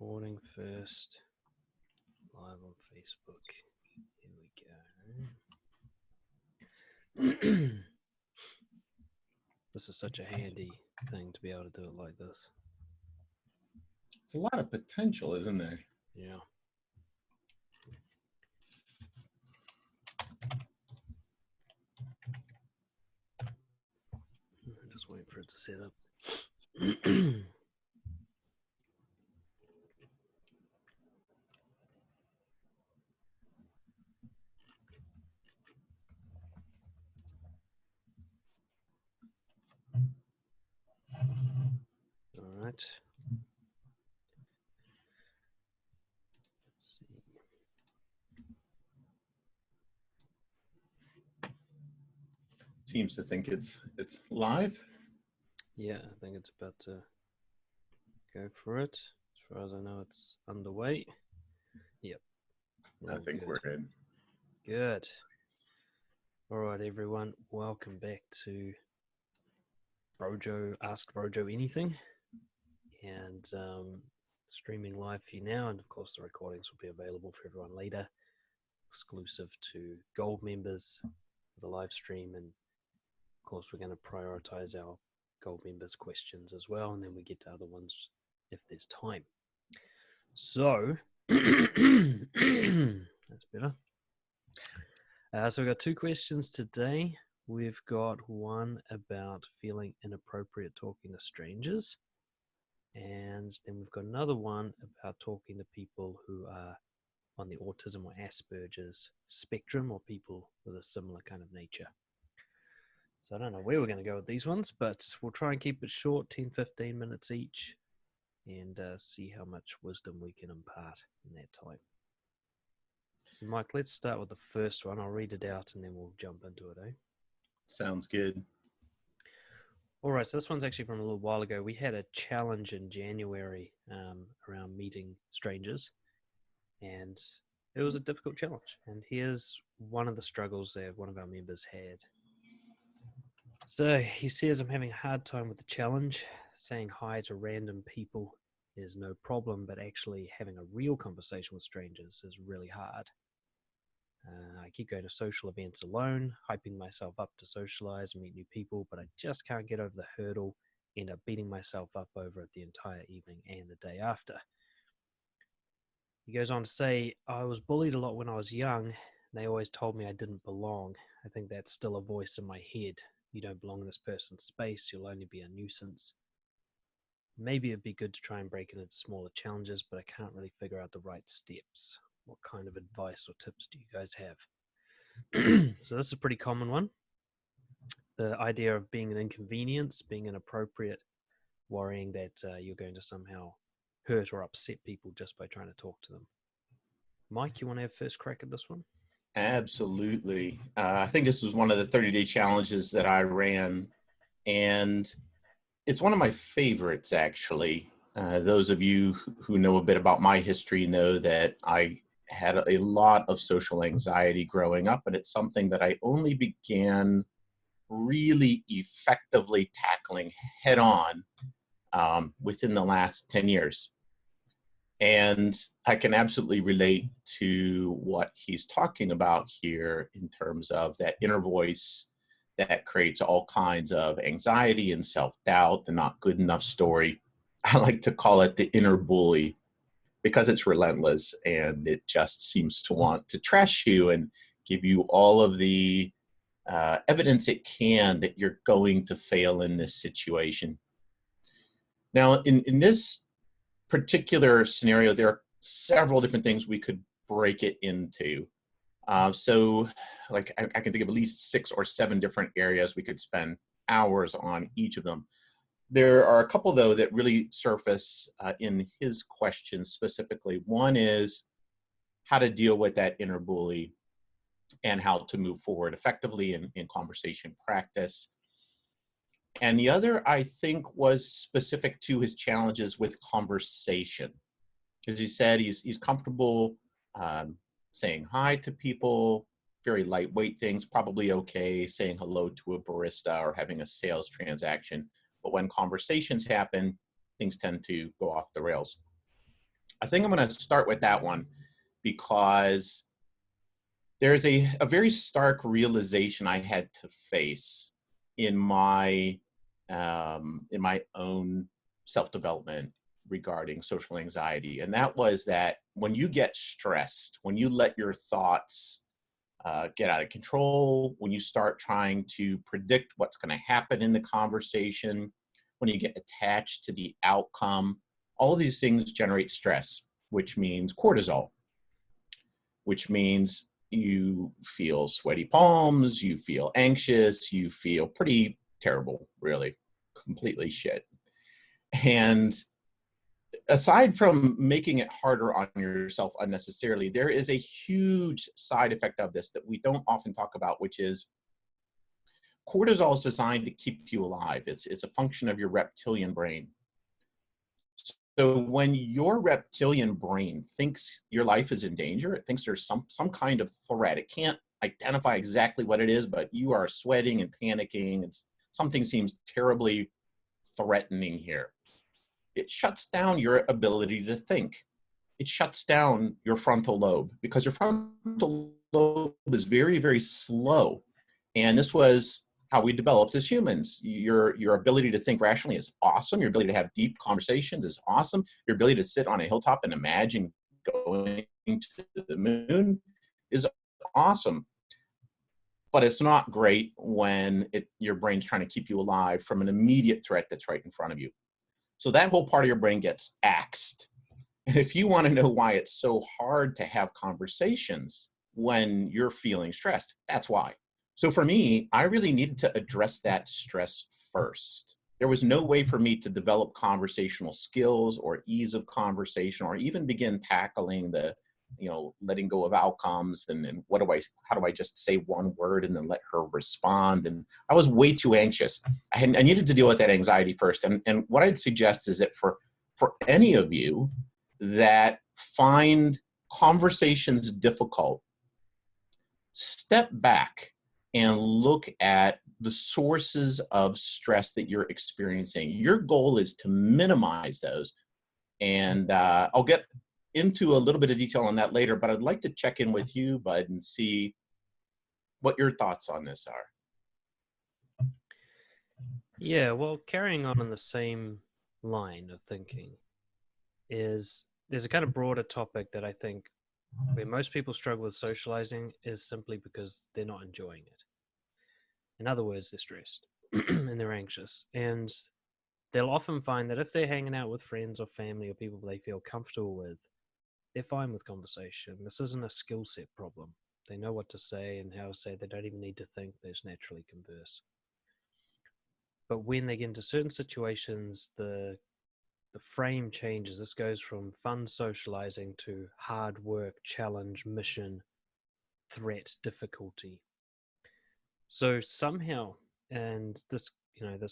Recording first, live on Facebook. Here we go. This is such a handy thing to be able to do it like this. It's a lot of potential, isn't there? Yeah. I'm just waiting for it to set up. All right. Let's see. Seems to think it's live. Yeah, I think it's about to go for it. As far as I know, it's underway. Yep. I think we're in. Good. All right, everyone. Welcome back to BROJO, Ask BROJO Anything. And streaming live for you now. And of course, the recordings will be available for everyone later, exclusive to Gold members for the live stream. And of course, we're going to prioritize our Gold members' questions as well. And then we get to other ones if there's time. So, that's better. So we've got two questions today. We've got one about feeling inappropriate talking to strangers. And then we've got another one about talking to people who are on the autism or Aspergers spectrum, or people with a similar kind of nature. So I don't know where we're going to go with these ones, but we'll try and keep it short, 10, 15 minutes each, and see how much wisdom we can impart in that time. So Mike, let's start with the first one. I'll read it out and then we'll jump into it, eh? Sounds good. All right, so this one's actually from a little while ago. We had a challenge in January around meeting strangers, and it was a difficult challenge. And here's one of the struggles that one of our members had. So he says, I'm having a hard time with the challenge. Saying hi to random people is no problem, but actually having a real conversation with strangers is really hard. I keep going to social events alone, hyping myself up to socialize and meet new people, but I just can't get over the hurdle, end up beating myself up over it the entire evening and the day after. He goes on to say, I was bullied a lot when I was young. They always told me I didn't belong. I think that's still a voice in my head. You don't belong in this person's space. You'll only be a nuisance. Maybe it'd be good to try and break it into smaller challenges, but I can't really figure out the right steps. What kind of advice or tips do you guys have? So this is a pretty common one. The idea of being an inconvenience, being inappropriate, worrying that you're going to somehow hurt or upset people just by trying to talk to them. Mike, you want to have first crack at this one? Absolutely. I think this was one of the 30-day challenges that I ran, and it's one of my favorites, actually. Those of you who know a bit about my history know that I had a lot of social anxiety growing up, and it's something that I only began really effectively tackling head on within the last 10 years. And I can absolutely relate to what he's talking about here in terms of that inner voice that creates all kinds of anxiety and self-doubt, the not good enough story. I like to call it the inner bully, because it's relentless and it just seems to want to trash you and give you all of the evidence it can that you're going to fail in this situation. Now, in this particular scenario, there are several different things we could break it into. So like I can think of at least 6 or 7 different areas we could spend hours on each of them. There are a couple, though, that really surface in his question specifically. One is how to deal with that inner bully and how to move forward effectively in conversation practice. And the other, I think, was specific to his challenges with conversation. As he said, he's comfortable saying hi to people, very lightweight things, probably okay, saying hello to a barista or having a sales transaction. But when conversations happen, things tend to go off the rails. I think I'm going to start with that one because there's a very stark realization I had to face in my own self-development regarding social anxiety. And that was that when you get stressed, when you let your thoughts get out of control, when you start trying to predict what's going to happen in the conversation, when you get attached to the outcome, all of these things generate stress, which means cortisol, which means you feel sweaty palms, you feel anxious, you feel pretty terrible, really, completely shit. And aside from making it harder on yourself unnecessarily, there is a huge side effect of this that we don't often talk about, which is cortisol is designed to keep you alive. It's a function of your reptilian brain. So when your reptilian brain thinks your life is in danger, it thinks there's some kind of threat. It can't identify exactly what it is, but you are sweating and panicking. Something seems terribly threatening here. It shuts down your ability to think. It shuts down your frontal lobe because your frontal lobe is very, very slow. And this was how we developed as humans. Your ability to think rationally is awesome. Your ability to have deep conversations is awesome. Your ability to sit on a hilltop and imagine going to the moon is awesome. But it's not great when your brain's trying to keep you alive from an immediate threat that's right in front of you. So that whole part of your brain gets axed. And if you want to know why it's so hard to have conversations when you're feeling stressed, that's why. So for me, I really needed to address that stress first. There was no way for me to develop conversational skills or ease of conversation or even begin tackling the, letting go of outcomes and how do I just say one word and then let her respond? And I was way too anxious. I needed to deal with that anxiety first. And what I'd suggest is that for any of you that find conversations difficult, step back and look at the sources of stress that you're experiencing. Your goal is to minimize those. And I'll get into a little bit of detail on that later, but I'd like to check in with you, Bud, and see what your thoughts on this are. Yeah, well, carrying on in the same line of thinking is there's a kind of broader topic that I think where most people struggle with socializing is simply because they're not enjoying it. In other words, they're stressed and they're anxious. And they'll often find that if they're hanging out with friends or family or people they feel comfortable with, they're fine with conversation. This isn't a skill set problem. They know what to say and how to say. They don't even need to think. They just naturally converse. But when they get into certain situations, the frame changes. This goes from fun socializing to hard work, challenge, mission, threat, difficulty. So somehow, and this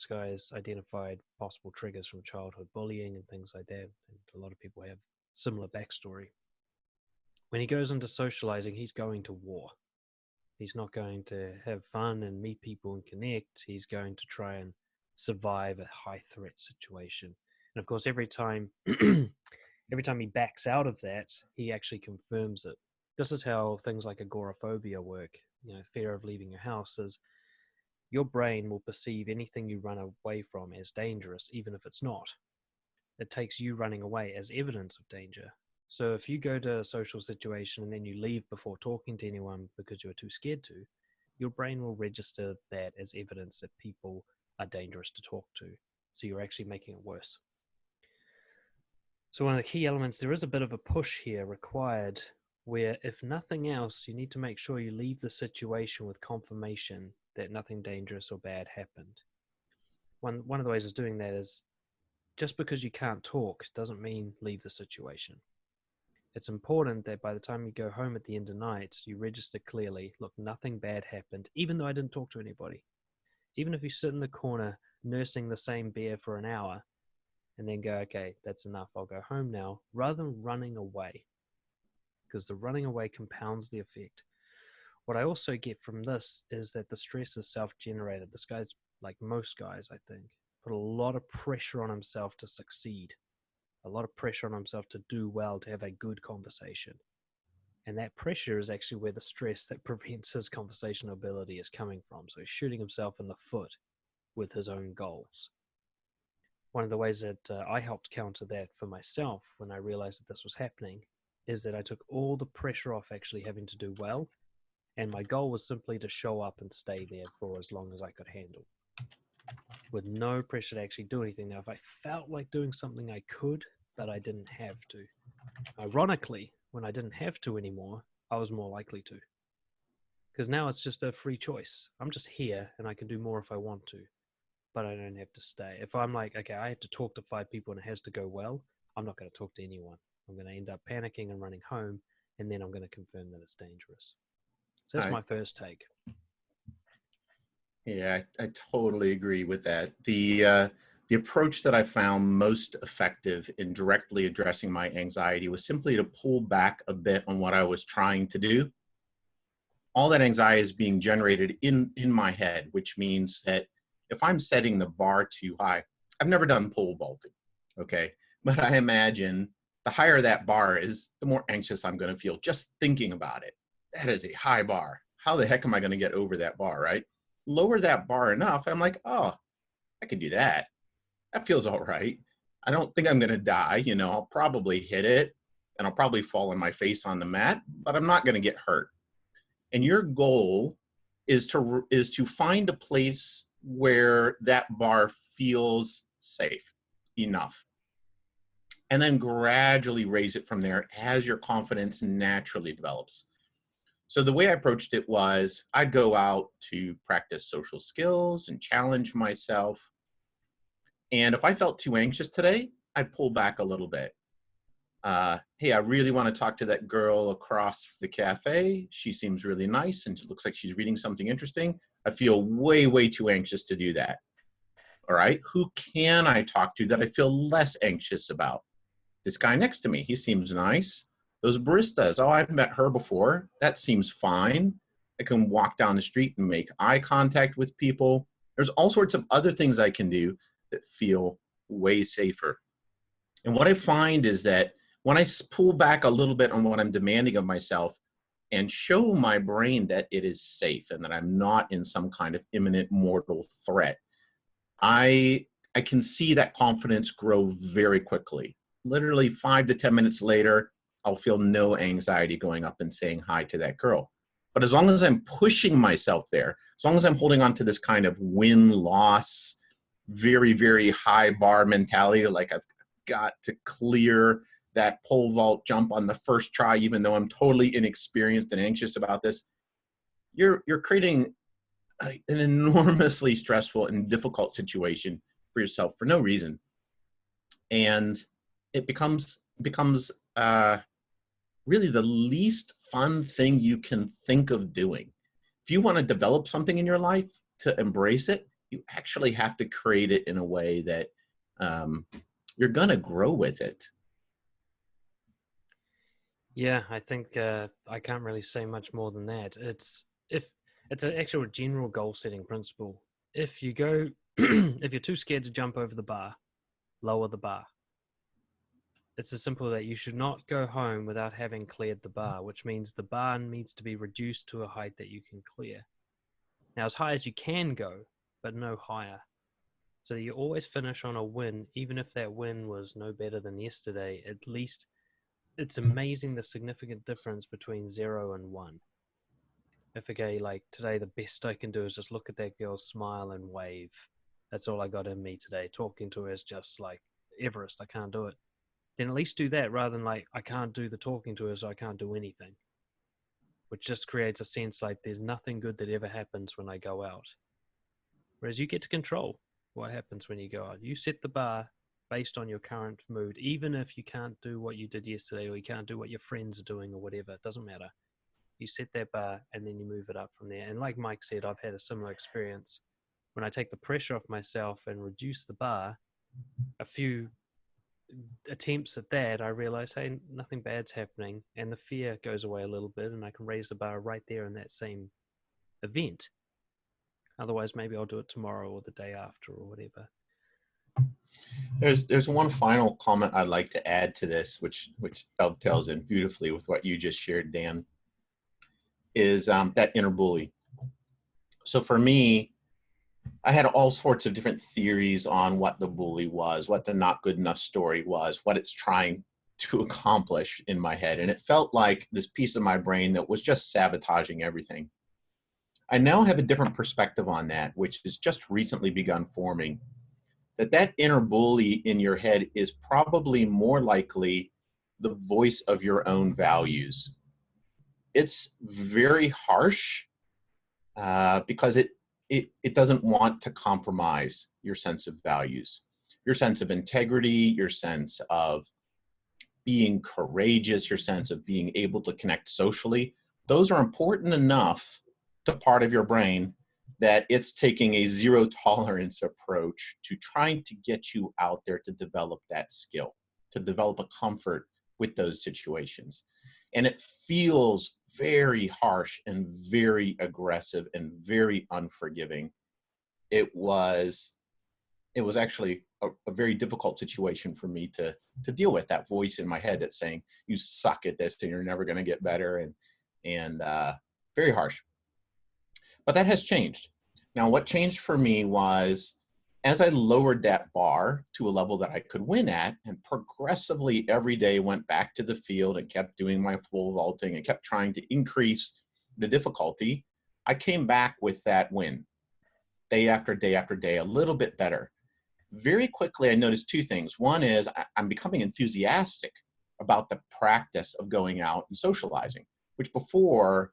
guy has identified possible triggers from childhood bullying and things like that. And a lot of people have similar backstory. When he goes into socializing, he's going to war. He's not going to have fun and meet people and connect. He's going to try and survive a high threat situation. And of course, every time he backs out of that, he actually confirms it. This is how things like agoraphobia work. Fear of leaving your house is your brain will perceive anything you run away from as dangerous, even if it's not. It takes you running away as evidence of danger. So if you go to a social situation and then you leave before talking to anyone because you're too scared to, your brain will register that as evidence that people are dangerous to talk to. So you're actually making it worse. So one of the key elements, there is a bit of a push here required where if nothing else, you need to make sure you leave the situation with confirmation that nothing dangerous or bad happened. One of the ways of doing that is just because you can't talk doesn't mean leave the situation. It's important that by the time you go home at the end of the night, you register clearly, look, nothing bad happened, even though I didn't talk to anybody. Even if you sit in the corner nursing the same bear for an hour and then go, okay, that's enough, I'll go home now, rather than running away, because the running away compounds the effect. What I also get from this is that the stress is self-generated. This guy's, like most guys, I think, put a lot of pressure on himself to succeed. a lot of pressure on himself to do well, to have a good conversation. And that pressure is actually where the stress that prevents his conversational ability is coming from. So he's shooting himself in the foot with his own goals. One of the ways that I helped counter that for myself when I realized that this was happening is that I took all the pressure off actually having to do well. And my goal was simply to show up and stay there for as long as I could handle, with no pressure to actually do anything. Now, if I felt like doing something, I could, but I didn't have to. Ironically, when I didn't have to anymore, I was more likely to. Because now it's just a free choice. I'm just here and I can do more if I want to, but I don't have to stay. If I'm like, okay, I have to talk to 5 people and it has to go well, I'm not going to talk to anyone. I'm going to end up panicking and running home, and then I'm going to confirm that it's dangerous. So that's my first take. Yeah, I totally agree with that. The approach that I found most effective in directly addressing my anxiety was simply to pull back a bit on what I was trying to do. All that anxiety is being generated in my head, which means that if I'm setting the bar too high, I've never done pole vaulting, okay? But I imagine the higher that bar is, the more anxious I'm going to feel just thinking about it. That is a high bar. How the heck am I going to get over that bar, right? Lower that bar enough, and I'm like, oh, I can do that. That feels all right. I don't think I'm going to die. You know, I'll probably hit it, and I'll probably fall on my face on the mat, but I'm not going to get hurt. And your goal is to find a place where that bar feels safe enough, and then gradually raise it from there as your confidence naturally develops. So the way I approached it was I'd go out to practice social skills and challenge myself. And if I felt too anxious today, I'd pull back a little bit. Hey, I really want to talk to that girl across the cafe. She seems really nice and it looks like she's reading something interesting. I feel way, way too anxious to do that. All right, who can I talk to that I feel less anxious about? This guy next to me, he seems nice. Those baristas, oh, I've met her before. That seems fine. I can walk down the street and make eye contact with people. There's all sorts of other things I can do that feel way safer. And what I find is that when I pull back a little bit on what I'm demanding of myself and show my brain that it is safe and that I'm not in some kind of imminent mortal threat, I can see that confidence grow very quickly. Literally 5 to 10 minutes later, I'll feel no anxiety going up and saying hi to that girl. But as long as I'm pushing myself there, as long as I'm holding on to this kind of win-loss, very, very high bar mentality, like I've got to clear that pole vault jump on the first try, even though I'm totally inexperienced and anxious about this, you're creating an enormously stressful and difficult situation for yourself for no reason. And it becomes really the least fun thing you can think of doing. If you want to develop something in your life, to embrace it, you actually have to create it in a way that you're going to grow with it. Yeah, I think I can't really say much more than that. It's an actual general goal setting principle. If you go, if you're too scared to jump over the bar, lower the bar. It's as simple that you should not go home without having cleared the bar, which means the bar needs to be reduced to a height that you can clear. Now, as high as you can go, but no higher. So that you always finish on a win, even if that win was no better than yesterday. At least it's amazing the significant difference between 0 and 1. If, okay, like today, the best I can do is just look at that girl, smile, and wave. That's all I got in me today. Talking to her is just like Everest. I can't do it. Then at least do that rather than like, I can't do the talking to her, so I can't do anything. Which just creates a sense like there's nothing good that ever happens when I go out. Whereas you get to control what happens when you go out. You set the bar based on your current mood, even if you can't do what you did yesterday or you can't do what your friends are doing or whatever. It doesn't matter. You set that bar and then you move it up from there. And like Mike said, I've had a similar experience. When I take the pressure off myself and reduce the bar, a few attempts at that, I realize, hey, nothing bad's happening. And the fear goes away a little bit and I can raise the bar right there in that same event. Otherwise, maybe I'll do it tomorrow or the day after or whatever. There's one final comment I'd like to add to this, which dovetails in beautifully with what you just shared, Dan, is that inner bully. So for me, I had all sorts of different theories on what the bully was, what the not good enough story was, what it's trying to accomplish in my head. And it felt like this piece of my brain that was just sabotaging everything. I now have a different perspective on that, which has just recently begun forming. That inner bully in your head is probably more likely the voice of your own values. It's very harsh because it doesn't want to compromise your sense of values, your sense of integrity, your sense of being courageous, your sense of being able to connect socially. Those are important enough to part of your brain that it's taking a zero tolerance approach to trying to get you out there to develop that skill, to develop a comfort with those situations. And it feels very harsh and very aggressive and very unforgiving. It was actually a very difficult situation for me to deal with, that voice in my head that's saying, you suck at this and you're never going to get better, and very harsh. But that has changed. Now, what changed for me was as I lowered that bar to a level that I could win at, and progressively every day went back to the field and kept doing my full vaulting and kept trying to increase the difficulty, I came back with that win day after day after day, a little bit better. Very quickly, I noticed two things. One is I'm becoming enthusiastic about the practice of going out and socializing, which before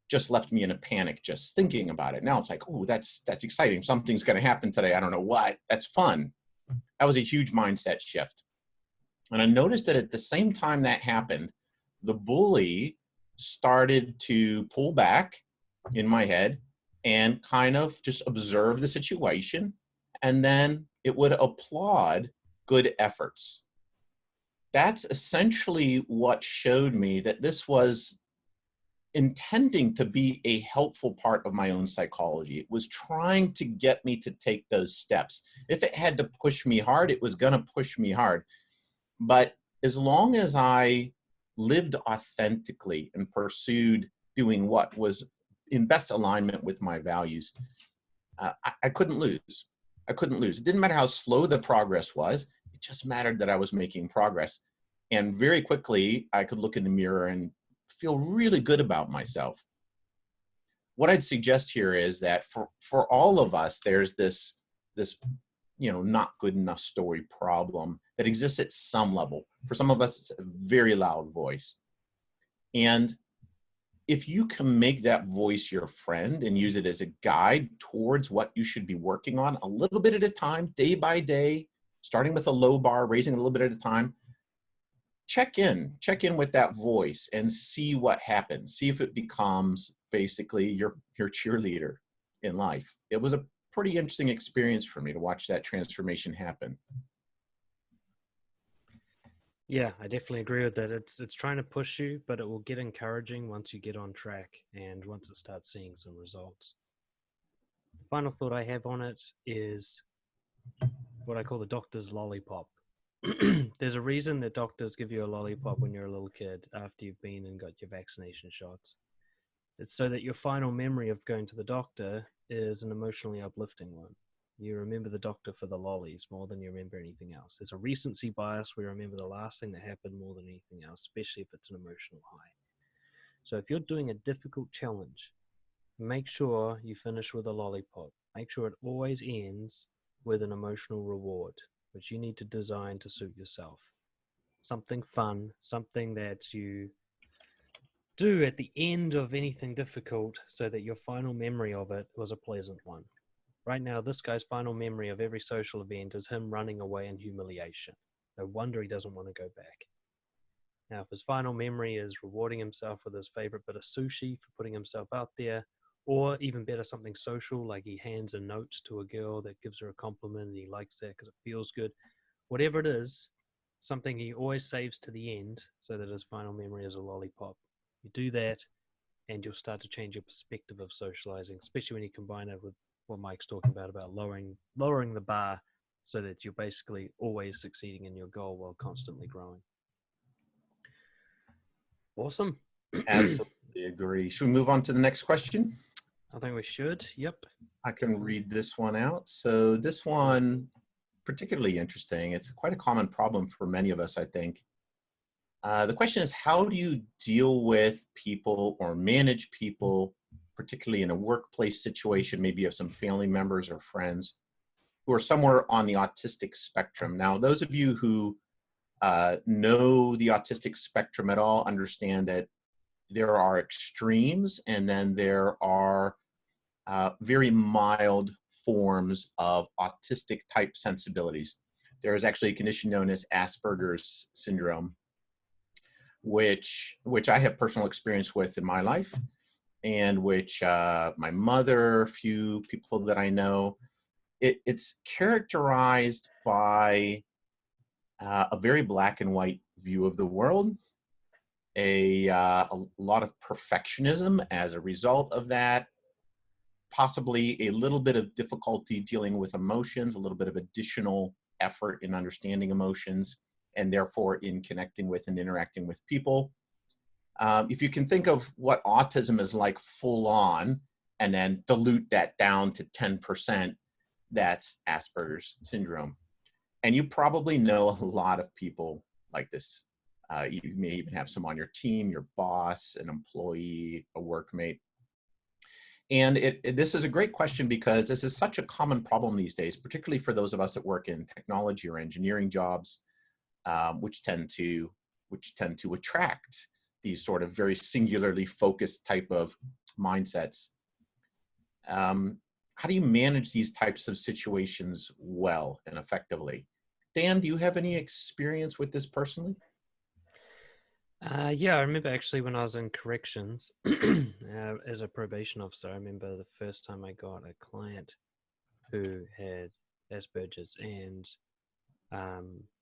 just left me in a panic just thinking about it. Now it's like, oh, that's exciting. Something's going to happen today. I don't know what. That's fun. That was a huge mindset shift. And I noticed that at the same time that happened, the bully started to pull back in my head and kind of just observe the situation. And then it would applaud good efforts. That's essentially what showed me that this was intending to be a helpful part of my own psychology. It was trying to get me to take those steps. If it had to push me hard, it was going to push me hard. But as long as I lived authentically and pursued doing what was in best alignment with my values, I couldn't lose. I couldn't lose. It didn't matter how slow the progress was. It just mattered that I was making progress. And very quickly, I could look in the mirror and feel really good about myself. What I'd suggest here is that for all of us, there's this not good enough story problem that exists at some level. For some of us, it's a very loud voice. And if you can make that voice your friend and use it as a guide towards what you should be working on a little bit at a time, day by day, starting with a low bar, raising it a little bit at a time, check in with that voice and see what happens. See if it becomes basically your cheerleader in life. It was a pretty interesting experience for me to watch that transformation happen. Yeah, I definitely agree with that. It's trying to push you, but it will get encouraging once you get on track and once it starts seeing some results. The final thought I have on it is what I call the doctor's lollipop. There's a reason that doctors give you a lollipop when you're a little kid after you've been and got your vaccination shots. It's so that your final memory of going to the doctor is an emotionally uplifting one. You remember the doctor for the lollies more than you remember anything else. There's a recency bias. We remember the last thing that happened more than anything else, especially if it's an emotional high. So if you're doing a difficult challenge, make sure you finish with a lollipop. Make sure it always ends with an emotional reward, which you need to design to suit yourself. Something fun, something that you do at the end of anything difficult so that your final memory of it was a pleasant one. Right now, this guy's final memory of every social event is him running away in humiliation. No wonder he doesn't want to go back. Now, if his final memory is rewarding himself with his favorite bit of sushi for putting himself out there, or even better, something social, like he hands a note to a girl that gives her a compliment and he likes that because it feels good, whatever it is, something he always saves to the end so that his final memory is a lollipop. You do that and you'll start to change your perspective of socializing, especially when you combine it with what Mike's talking about lowering the bar so that you're basically always succeeding in your goal while constantly growing. Awesome. Absolutely agree. Should we move on to the next question? I think we should. Yep. I can read this one out. So this one, particularly interesting. It's quite a common problem for many of us, I think. The question is, how do you deal with people or manage people, particularly in a workplace situation? Maybe you have some family members or friends who are somewhere on the autistic spectrum. Now, those of you who know the autistic spectrum at all understand that there are extremes, and then there are very mild forms of autistic type sensibilities. There is actually a condition known as Asperger's syndrome, which I have personal experience with in my life, and which my mother, a few people that I know, it's characterized by a very black and white view of the world, a lot of perfectionism as a result of that, possibly a little bit of difficulty dealing with emotions, a little bit of additional effort in understanding emotions, and therefore in connecting with and interacting with people. If you can think of what autism is like full on, and then dilute that down to 10%, that's Asperger's syndrome. And you probably know a lot of people like this. You may even have some on your team, your boss, an employee, a workmate. And this is a great question because this is such a common problem these days, particularly for those of us that work in technology or engineering jobs, which tend to attract these sort of very singularly focused type of mindsets. How do you manage these types of situations well and effectively? Dan, do you have any experience with this personally? Yeah, I remember actually when I was in corrections as a probation officer, I remember the first time I got a client who had Asperger's, and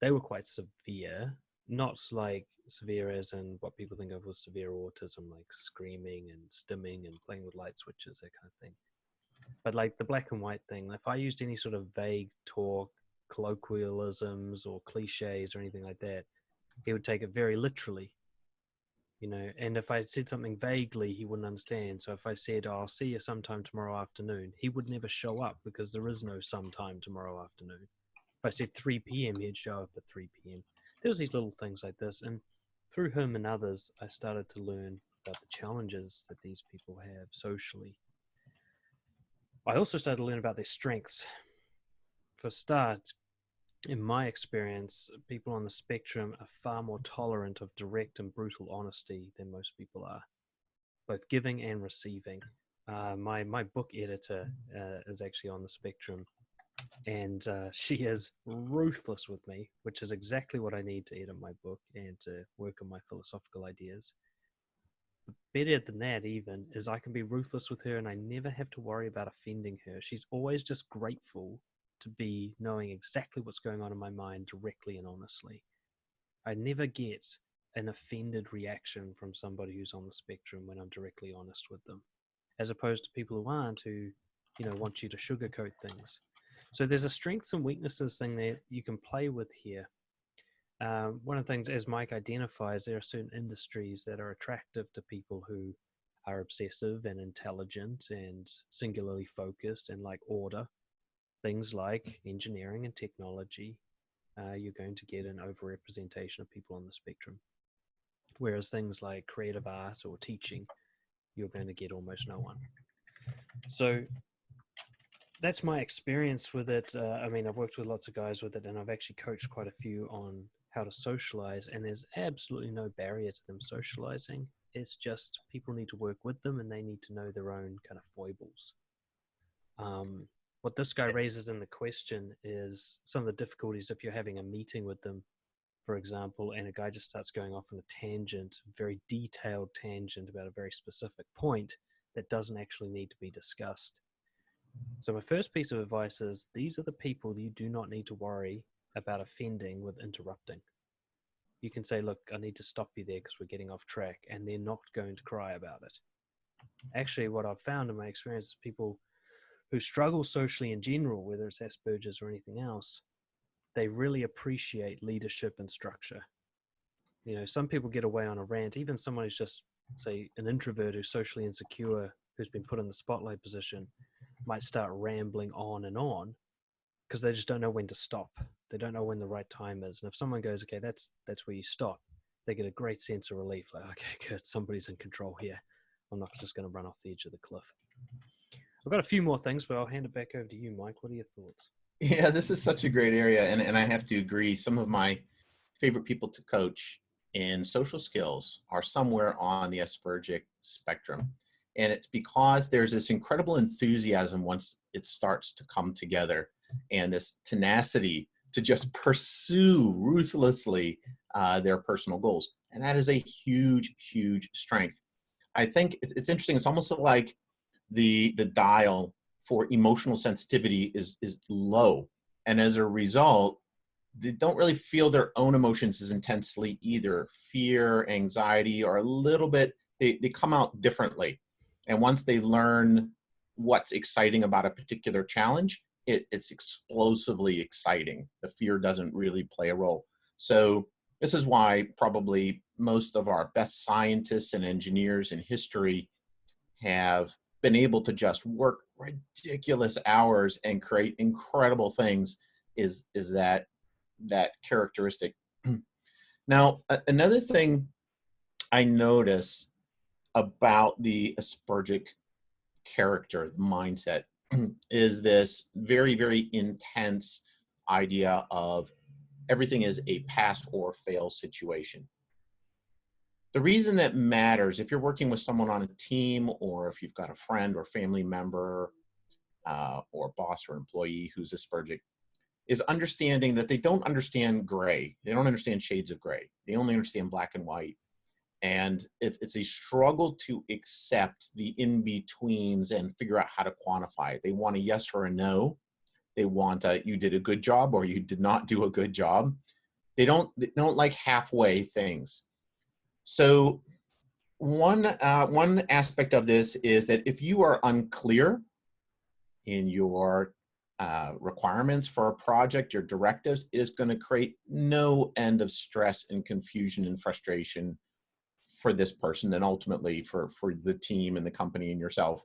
they were quite severe, not like severe as in what people think of as severe autism, like screaming and stimming and playing with light switches, that kind of thing. But like the black and white thing, if I used any sort of vague talk, colloquialisms or cliches or anything like that, he would take it very literally, you know. And if I said something vaguely, he wouldn't understand. So if I said, oh, I'll see you sometime tomorrow afternoon, he would never show up because there is no sometime tomorrow afternoon. If I said 3 p.m., he'd show up at 3 p.m. There was these little things like this. And through him and others, I started to learn about the challenges that these people have socially. I also started to learn about their strengths. For a start, in my experience, people on the spectrum are far more tolerant of direct and brutal honesty than most people are, both giving and receiving. My book editor is actually on the spectrum, and she is ruthless with me, which is exactly what I need to edit my book and to work on my philosophical ideas. Better than that, even, is I can be ruthless with her and I never have to worry about offending her. She's always just grateful to be knowing exactly what's going on in my mind directly and honestly. I never get an offended reaction from somebody who's on the spectrum when I'm directly honest with them, as opposed to people who aren't, who, you know, want you to sugarcoat things. So there's a strengths and weaknesses thing that you can play with here. One of the things, as Mike identifies, there are certain industries that are attractive to people who are obsessive and intelligent and singularly focused and like order. Things like engineering and technology, you're going to get an overrepresentation of people on the spectrum. Whereas things like creative art or teaching, you're going to get almost no one. So that's my experience with it. I mean, I've worked with lots of guys with it, and I've actually coached quite a few on how to socialize, and there's absolutely no barrier to them socializing. It's just people need to work with them, and they need to know their own kind of foibles. What this guy raises in the question is some of the difficulties if you're having a meeting with them, for example, and a guy just starts going off on a tangent, very detailed tangent about a very specific point that doesn't actually need to be discussed. So my first piece of advice is these are the people you do not need to worry about offending with interrupting. You can say, look, I need to stop you there because we're getting off track, and they're not going to cry about it. Actually, what I've found in my experience is people who struggle socially in general, whether it's Asperger's or anything else, they really appreciate leadership and structure. Some people get away on a rant, even someone who's just, say, an introvert who's socially insecure, who's been put in the spotlight position, might start rambling on because they just don't know when to stop. They don't know when the right time is. And if someone goes, okay, that's where you stop, they get a great sense of relief. Like, okay, good, somebody's in control here. I'm not just going to run off the edge of the cliff. I've got a few more things, but I'll hand it back over to you, Mike. What are your thoughts? Yeah, this is such a great area. And I have to agree, some of my favorite people to coach in social skills are somewhere on the Aspergic spectrum. And it's because there's this incredible enthusiasm once it starts to come together, and this tenacity to just pursue ruthlessly their personal goals. And that is a huge, huge strength. I think it's interesting. It's almost like the dial for emotional sensitivity is low. And as a result, they don't really feel their own emotions as intensely either. Fear, anxiety, or a little bit, they come out differently. And once they learn what's exciting about a particular challenge, it's explosively exciting. The fear doesn't really play a role. So this is why probably most of our best scientists and engineers in history have been able to just work ridiculous hours and create incredible things is that characteristic. Now, another thing I notice about the Aspergic character, the mindset, is this very, very intense idea of everything is a pass or fail situation. The reason that matters, if you're working with someone on a team, or if you've got a friend or family member or boss or employee who's Aspergic, is understanding that they don't understand gray. They don't understand shades of gray. They only understand black and white. And it's a struggle to accept the in-betweens and figure out how to quantify it. They want a yes or a no. They want you did a good job or you did not do a good job. They don't like halfway things. So one aspect of this is that if you are unclear in your requirements for a project, your directives, it is going to create no end of stress and confusion and frustration for this person, and ultimately for the team and the company and yourself,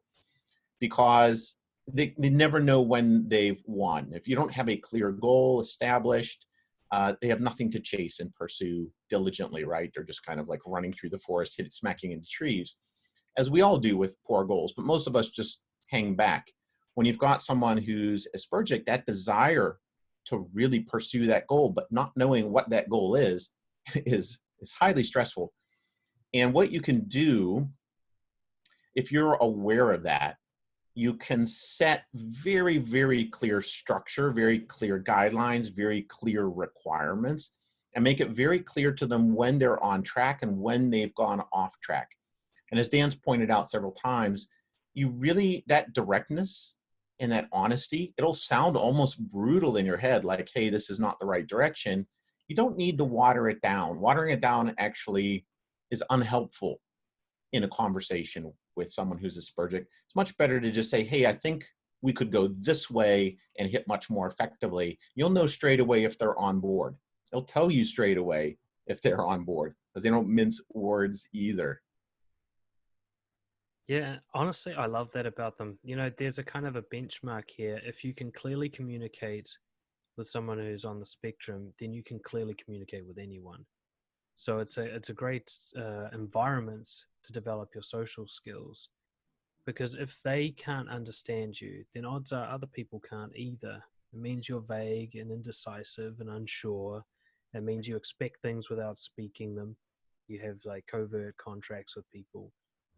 because they never know when they've won. If you don't have a clear goal established, they have nothing to chase and pursue diligently, right? They're just kind of like running through the forest, smacking into trees, as we all do with poor goals, but most of us just hang back. When you've got someone who's Aspergic, that desire to really pursue that goal, but not knowing what that goal is highly stressful. And what you can do, if you're aware of that, you can set very, very clear structure, very clear guidelines, very clear requirements, and make it very clear to them when they're on track and when they've gone off track. And as Dan's pointed out several times, that directness and that honesty, it'll sound almost brutal in your head, like, hey, this is not the right direction. You don't need to water it down. Watering it down actually is unhelpful in a conversation with someone who's Aspergic. It's much better to just say, hey, I think we could go this way and hit much more effectively. You'll know straight away if they're on board. They'll tell you straight away if they're on board, because they don't mince words either. Yeah, honestly, I love that about them. There's a kind of a benchmark here. If you can clearly communicate with someone who's on the spectrum, then you can clearly communicate with anyone. So it's a great environment to develop your social skills, because if they can't understand you, then odds are other people can't either. It means you're vague and indecisive and unsure. It means you expect things without speaking them. You have like covert contracts with people.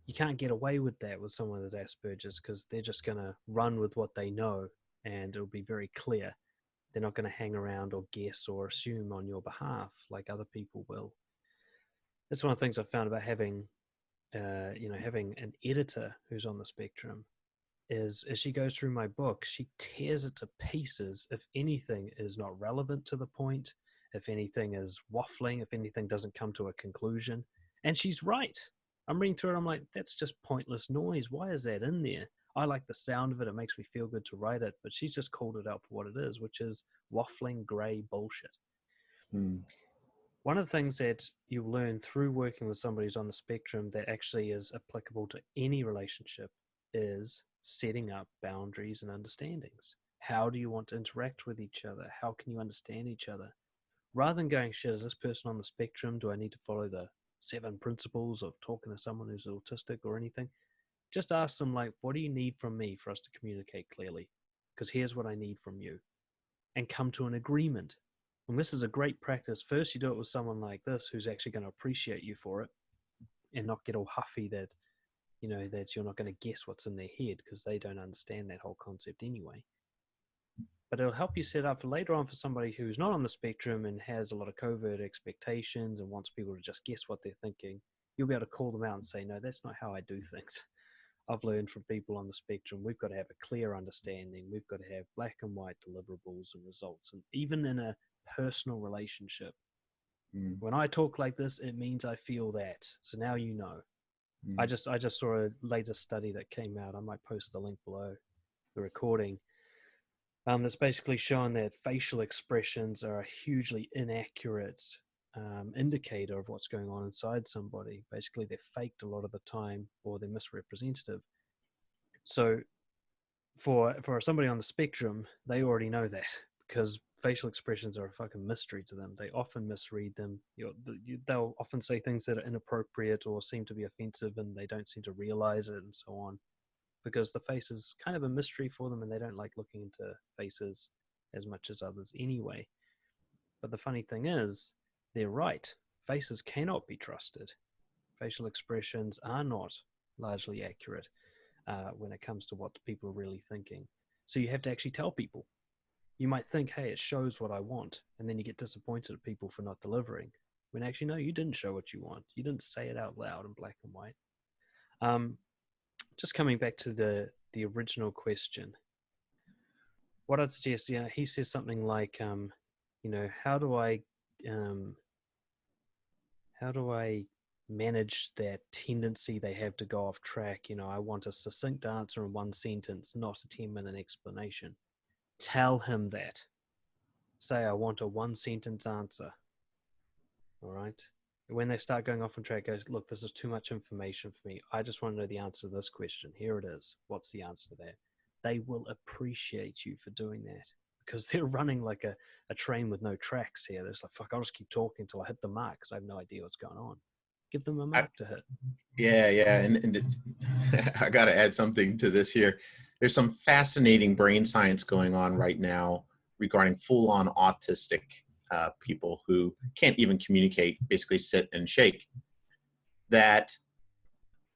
You can't get away with that with someone with Asperger's, because they're just going to run with what they know, and it'll be very clear. They're not going to hang around or guess or assume on your behalf like other people will. That's one of the things I found about having an editor who's on the spectrum is, as she goes through my book, she tears it to pieces if anything is not relevant to the point, if anything is waffling, if anything doesn't come to a conclusion. And she's right. I'm reading through it, I'm like, that's just pointless noise. Why is that in there? I like the sound of it. It makes me feel good to write it. But she's just called it out for what it is, which is waffling gray bullshit. Mm. One of the things that you learn through working with somebody who's on the spectrum that actually is applicable to any relationship is setting up boundaries and understandings. How do you want to interact with each other? How can you understand each other? Rather than going, shit, is this person on the spectrum? Do I need to follow the 7 principles of talking to someone who's autistic or anything? Just ask them, like, what do you need from me for us to communicate clearly? Because here's what I need from you. And come to an agreement. And this is a great practice. First, you do it with someone like this who's actually going to appreciate you for it and not get all huffy that, you know, that you're not going to guess what's in their head because they don't understand that whole concept anyway. But it'll help you set up for later on for somebody who's not on the spectrum and has a lot of covert expectations and wants people to just guess what they're thinking. You'll be able to call them out and say, no, that's not how I do things. I've learned from people on the spectrum, we've got to have a clear understanding. We've got to have black and white deliverables and results. And even in a personal relationship, when I talk like this, it means I feel that. So now you know. I just saw a latest study that came out. I might post the link below the recording. That's basically showing that facial expressions are a hugely inaccurate indicator of what's going on inside somebody. Basically, they're faked a lot of the time, or they're misrepresentative. So, for somebody on the spectrum, they already know that because facial expressions are a fucking mystery to them. They often misread them. They'll often say things that are inappropriate or seem to be offensive, and they don't seem to realize it, and so on. Because the face is kind of a mystery for them and they don't like looking into faces as much as others anyway. But the funny thing is, they're right. Faces cannot be trusted. Facial expressions are not largely accurate when it comes to what people are really thinking. So you have to actually tell people. You might think, hey, it shows what I want, and then you get disappointed at people for not delivering. When actually, no, you didn't show what you want. You didn't say it out loud in black and white. Just coming back to the original question, what I'd suggest, he says something like, how do I manage that tendency they have to go off track? I want a succinct answer in one sentence, not a 10-minute explanation. Tell him that. Say, I want a 1-sentence answer. All right. When they start going off on track, goes, look, this is too much information for me. I just want to know the answer to this question. Here it is. What's the answer to that? They will appreciate you for doing that because they're running like a train with no tracks here. They're just like, fuck, I'll just keep talking until I hit the mark because I have no idea what's going on. Give them a mark to hit. Yeah. And I got to add something to this here. There's some fascinating brain science going on right now regarding full-on autistic people who can't even communicate, basically sit and shake, that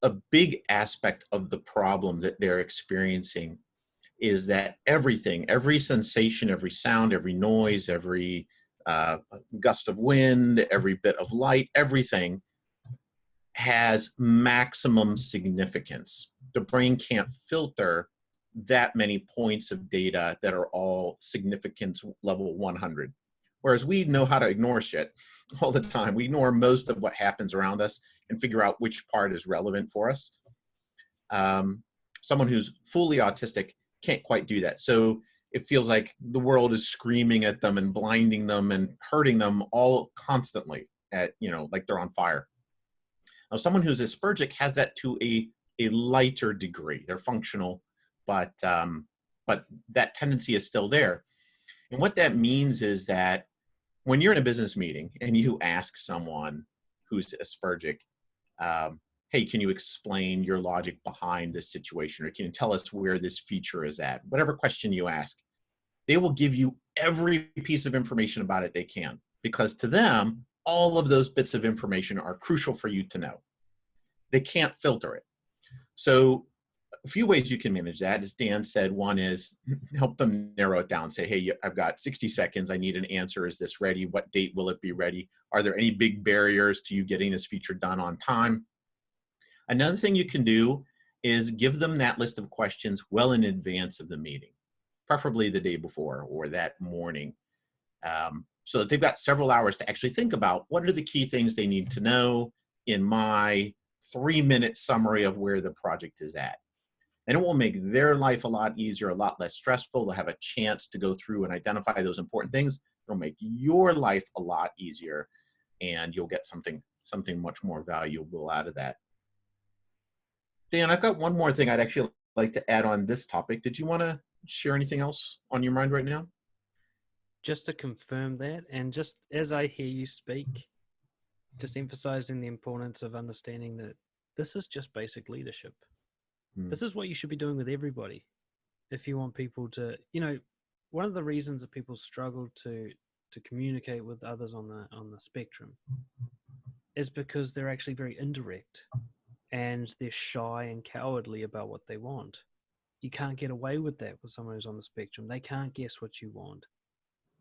a big aspect of the problem that they're experiencing is that everything, every sensation, every sound, every noise, every gust of wind, every bit of light, everything has maximum significance. The brain can't filter that many points of data that are all significance level 100. Whereas we know how to ignore shit all the time. We ignore most of what happens around us and figure out which part is relevant for us. Someone who's fully autistic can't quite do that. So it feels like the world is screaming at them and blinding them and hurting them all constantly like they're on fire. Now, someone who's Aspergic has that to a lighter degree. They're functional, but that tendency is still there. And what that means is that when you're in a business meeting and you ask someone who's Aspergic, hey, can you explain your logic behind this situation? Or can you tell us where this feature is at? Whatever question you ask, they will give you every piece of information about it they can, because to them, all of those bits of information are crucial for you to know. They can't filter it. So a few ways you can manage that, as Dan said. One is help them narrow it down. Say, hey, I've got 60 seconds. I need an answer. Is this ready? What date will it be ready? Are there any big barriers to you getting this feature done on time? Another thing you can do is give them that list of questions well in advance of the meeting, preferably the day before or that morning, so that they've got several hours to actually think about what are the key things they need to know in my 3-minute summary of where the project is at. And it will make their life a lot easier, a lot less stressful. They'll have a chance to go through and identify those important things. It'll make your life a lot easier, and you'll get something much more valuable out of that. Dan, I've got one more thing I'd actually like to add on this topic. Did you want to share anything else on your mind right now? Just to confirm that, and just as I hear you speak, just emphasizing the importance of understanding that this is just basic leadership. This is what you should be doing with everybody. If you want people to, one of the reasons that people struggle to communicate with others on the spectrum is because they're actually very indirect and they're shy and cowardly about what they want. You can't get away with that with someone who's on the spectrum. They can't guess what you want.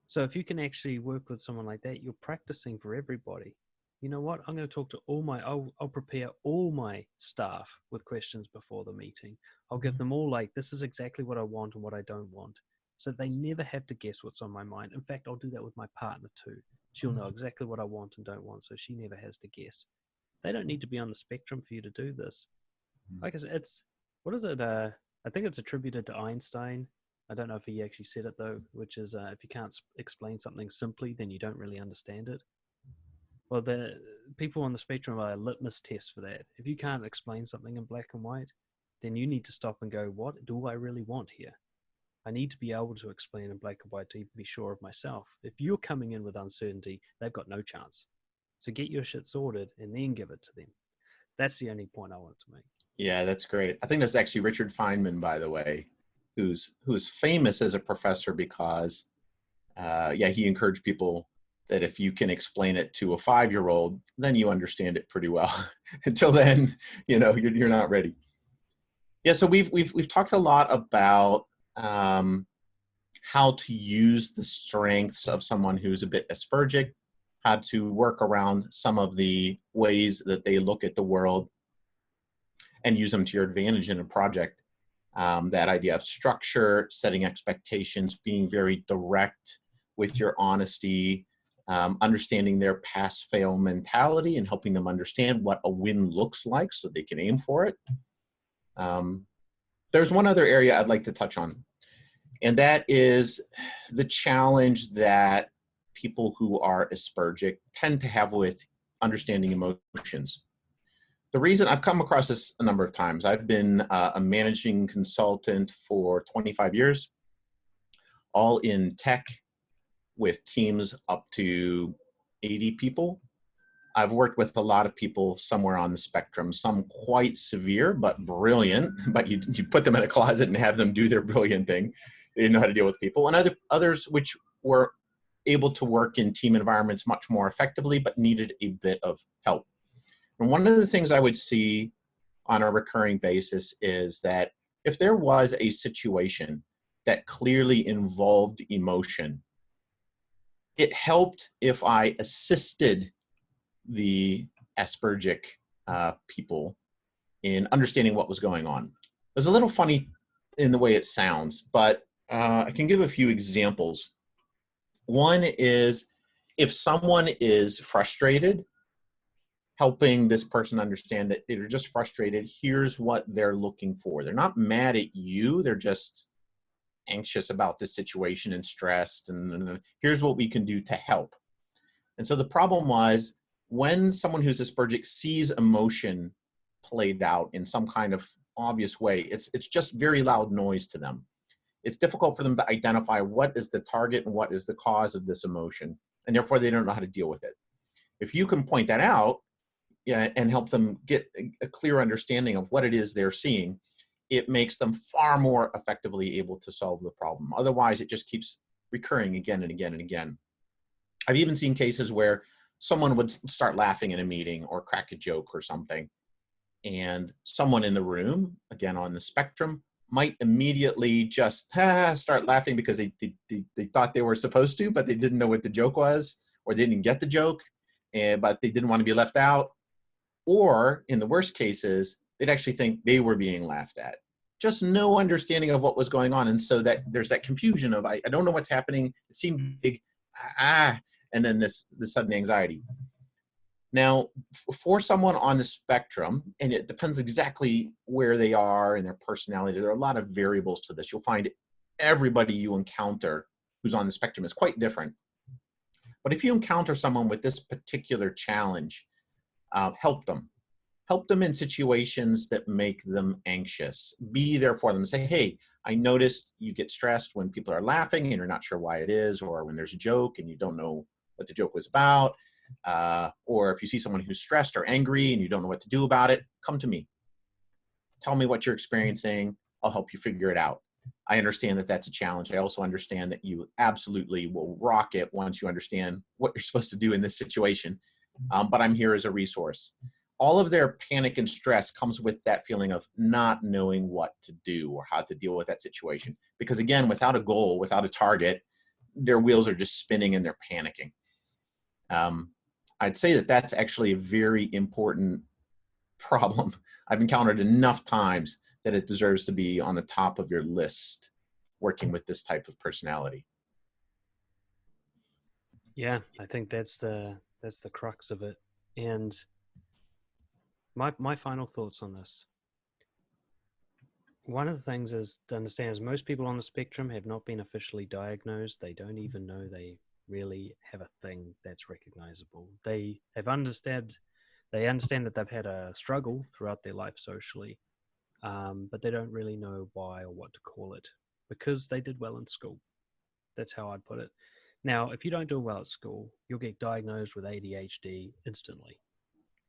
So if you can actually work with someone like that, you're practicing for everybody. You know what? I'm going to talk to I'll prepare all my staff with questions before the meeting. I'll give them all this is exactly what I want and what I don't want. So they never have to guess what's on my mind. In fact, I'll do that with my partner too. She'll know exactly what I want and don't want, so she never has to guess. They don't need to be on the spectrum for you to do this. Like I said, what is it? I think it's attributed to Einstein. I don't know if he actually said it though, which is if you can't explain something simply, then you don't really understand it. Well, the people on the spectrum are a litmus test for that. If you can't explain something in black and white, then you need to stop and go, what do I really want here? I need to be able to explain in black and white to be sure of myself. If you're coming in with uncertainty, they've got no chance. So get your shit sorted and then give it to them. That's the only point I wanted to make. Yeah, that's great. I think that's actually Richard Feynman, by the way, who's famous as a professor because, he encouraged people that if you can explain it to a 5-year-old, then you understand it pretty well. Until then, you're not ready. Yeah, so we've talked a lot about how to use the strengths of someone who's a bit Aspergic, how to work around some of the ways that they look at the world and use them to your advantage in a project. That idea of structure, setting expectations, being very direct with your honesty, understanding their pass-fail mentality and helping them understand what a win looks like so they can aim for it. There's one other area I'd like to touch on, and that is the challenge that people who are Aspergic tend to have with understanding emotions. The reason I've come across this a number of times, I've been a managing consultant for 25 years, all in tech with teams up to 80 people. I've worked with a lot of people somewhere on the spectrum, some quite severe but brilliant, but you put them in a closet and have them do their brilliant thing. They didn't know how to deal with people. And others which were able to work in team environments much more effectively, but needed a bit of help. And one of the things I would see on a recurring basis is that if there was a situation that clearly involved emotion, it helped if I assisted the Aspergic people in understanding what was going on. It was a little funny in the way it sounds, but I can give a few examples. One is if someone is frustrated, helping this person understand that they're just frustrated. Here's what they're looking for. They're not mad at you. They're just anxious about the situation and stressed. And here's what we can do to help. And so the problem was when someone who's Aspergic sees emotion played out in some kind of obvious way, it's just very loud noise to them. It's difficult for them to identify what is the target and what is the cause of this emotion. And therefore they don't know how to deal with it. If you can point that out, and help them get a clear understanding of what it is they're seeing, it makes them far more effectively able to solve the problem. Otherwise, it just keeps recurring again and again and again. I've even seen cases where someone would start laughing in a meeting or crack a joke or something, and someone in the room, again on the spectrum, might immediately just start laughing because they thought they were supposed to, but they didn't know what the joke was, or they didn't get the joke, but they didn't want to be left out. Or in the worst cases, they'd actually think they were being laughed at. Just no understanding of what was going on. And so that there's that confusion of, I don't know what's happening. It seemed big, and then this sudden anxiety. Now, for someone on the spectrum, and it depends exactly where they are and their personality, there are a lot of variables to this. You'll find everybody you encounter who's on the spectrum is quite different. But if you encounter someone with this particular challenge, help them. Help them in situations that make them anxious. Be there for them. Say, hey, I noticed you get stressed when people are laughing and you're not sure why it is, or when there's a joke and you don't know what the joke was about. Or if you see someone who's stressed or angry and you don't know what to do about it, come to me. Tell me what you're experiencing. I'll help you figure it out. I understand that that's a challenge. I also understand that you absolutely will rock it once you understand what you're supposed to do in this situation. But I'm here as a resource. All of their panic and stress comes with that feeling of not knowing what to do or how to deal with that situation. Because again, without a goal, without a target, their wheels are just spinning and they're panicking. I'd say that that's actually a very important problem I've encountered enough times that it deserves to be on the top of your list working with this type of personality. Yeah, I think that's the crux of it. And my final thoughts on this. One of the things is to understand is most people on the spectrum have not been officially diagnosed. They don't even know they really have a thing that's recognizable. They understand that they've had a struggle throughout their life socially, but they don't really know why or what to call it because they did well in school. That's how I'd put it. Now, if you don't do well at school, you'll get diagnosed with ADHD instantly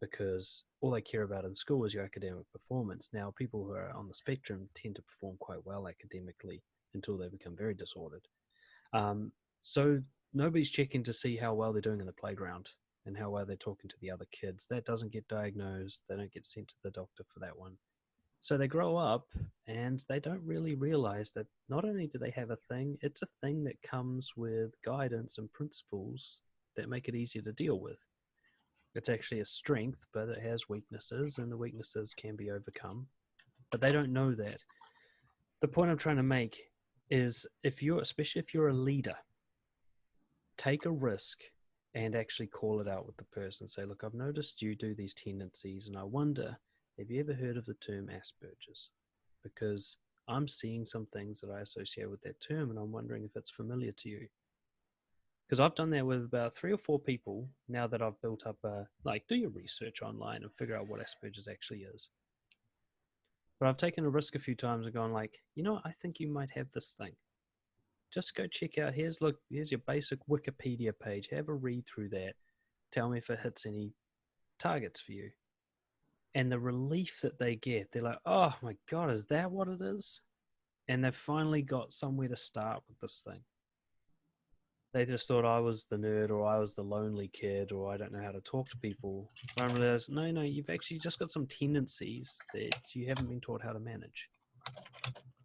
because all they care about in school is your academic performance. Now, people who are on the spectrum tend to perform quite well academically until they become very disordered. So nobody's checking to see how well they're doing in the playground and how well they're talking to the other kids. That doesn't get diagnosed. They don't get sent to the doctor for that one. So they grow up and they don't really realize that not only do they have a thing, it's a thing that comes with guidance and principles that make it easier to deal with. It's actually a strength, but it has weaknesses, and the weaknesses can be overcome. But they don't know that. The point I'm trying to make is especially if you're a leader, take a risk and actually call it out with the person. Say, look, I've noticed you do these tendencies, and I wonder, have you ever heard of the term Aspergers? Because I'm seeing some things that I associate with that term, and I'm wondering if it's familiar to you. Because I've done that with about 3 or 4 people now that I've built up do your research online and figure out what Asperger's actually is. But I've taken a risk a few times and gone like, I think you might have this thing. Just go check out, here's your basic Wikipedia page. Have a read through that. Tell me if it hits any targets for you. And the relief that they get, they're like, oh my God, is that what it is? And they've finally got somewhere to start with this thing. They just thought I was the nerd or I was the lonely kid or I don't know how to talk to people. But I realized, no, you've actually just got some tendencies that you haven't been taught how to manage.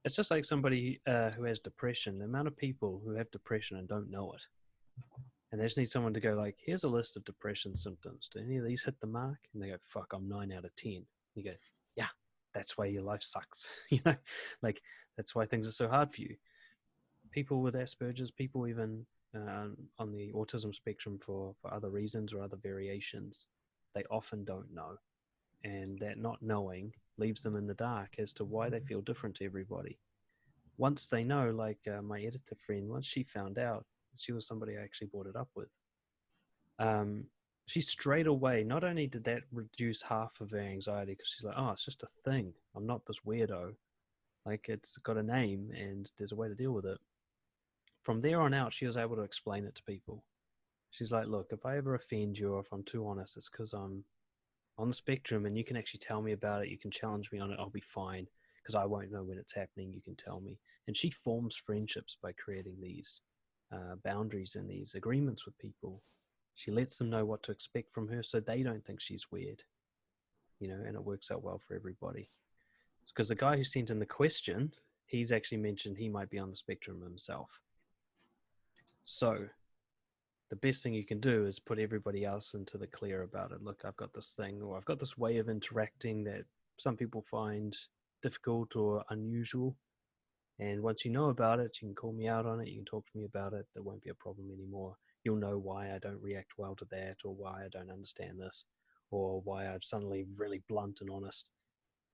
It's just like somebody who has depression. The amount of people who have depression and don't know it. And they just need someone to go like, here's a list of depression symptoms. Do any of these hit the mark? And they go, fuck, I'm 9 out of 10. You go, yeah, that's why your life sucks. That's why things are so hard for you. People with Asperger's, people even on the autism spectrum for other reasons or other variations, they often don't know. And that not knowing leaves them in the dark as to why they feel different to everybody. Once they know, like my editor friend, once she found out, she was somebody I actually brought it up with. She straight away, not only did that reduce half of her anxiety, because she's like, oh, it's just a thing. I'm not this weirdo. Like, it's got a name and there's a way to deal with it. From there on out, she was able to explain it to people. She's like, look, if I ever offend you or if I'm too honest, it's because I'm on the spectrum and you can actually tell me about it. You can challenge me on it. I'll be fine because I won't know when it's happening. You can tell me. And she forms friendships by creating these boundaries and these agreements with people. She lets them know what to expect from her so they don't think she's weird, and it works out well for everybody. Because the guy who sent in the question, he's actually mentioned he might be on the spectrum himself. So the best thing you can do is put everybody else into the clear about it. Look, I've got this thing, or I've got this way of interacting that some people find difficult or unusual. And once you know about it, you can call me out on it. You can talk to me about it. There won't be a problem anymore. you'll know why I don't react well to that, or why I don't understand this, or why I'm suddenly really blunt and honest.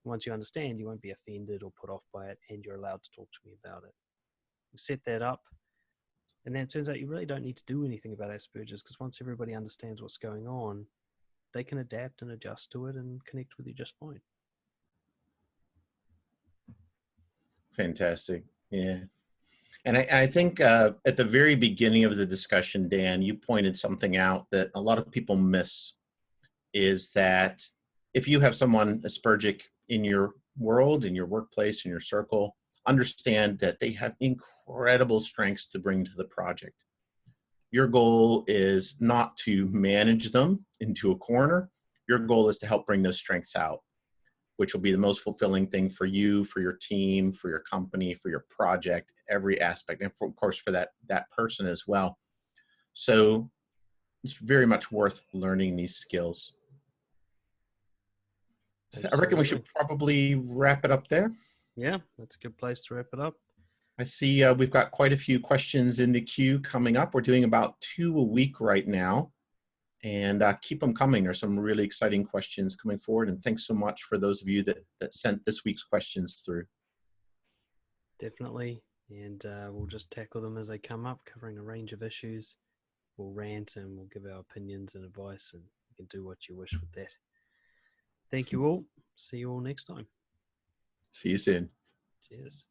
Once you understand, you won't be offended or put off by it, and you're allowed to talk to me about it. You set that up, and then it turns out you really don't need to do anything about Asperger's, because once everybody understands what's going on, they can adapt and adjust to it and connect with you just fine. Fantastic. Yeah. And I think at the very beginning of the discussion, Dan, you pointed something out that a lot of people miss, is that if you have someone Aspergic in your world, in your workplace, in your circle, understand that they have incredible strengths to bring to the project. Your goal is not to manage them into a corner. Your goal is to help bring those strengths out, which will be the most fulfilling thing for you, for your team, for your company, for your project, every aspect, and of course for that person as well. So it's very much worth learning these skills. I reckon we should probably wrap it up there. Yeah, that's a good place to wrap it up. I see we've got quite a few questions in the queue coming up. We're doing about 2 a week right now. And keep them coming. There's some really exciting questions coming forward. And thanks so much for those of you that sent this week's questions through. Definitely. And we'll just tackle them as they come up, covering a range of issues. We'll rant and we'll give our opinions and advice, and you can do what you wish with that. Thank you all. See you all next time. See you soon. Cheers.